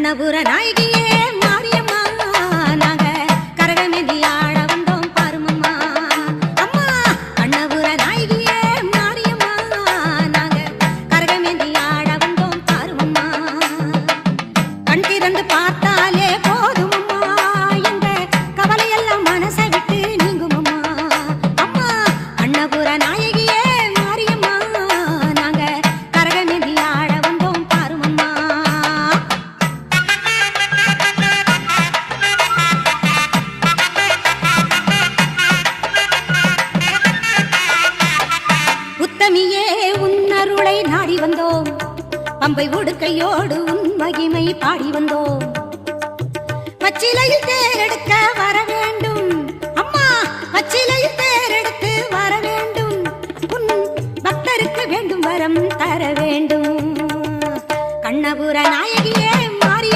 கண்ணபுர நாயகியே மாரியம்மா நாங்க கரகமேந்தி ஆட வந்தோம் பாருமம்மா அம்மா கண்ணபுர நாயகியே மாரியம்மா நாங்க கரகமேந்தி ஆட வந்தோம் பாருமம்மா கண் திறந்து பார்த்தாலே போதுமம்மா எங்க கவலையெல்லாம் மனசை விட்டு நீங்குமம்மா அம்மா கண்ணபுர நாயகியே மாரியம்மா நாங்க கரகமேந்தி ஆட வந்தோம் பாருமம்மா உத்தமியே உன்னருளை நாடி வந்தோம் பம்பை உடுக்கையோடு உன் மகிமை பாடி வந்தோம் பச்சிலையில் தேரெடுக்க வர வேண்டும் அம்மா பச்சிலையில் தேரெடுத்து வர வேண்டும் உன் பக்தருக்கு வேண்டும் வரம் தர வேண்டும் கண்ணபுர நாயகியே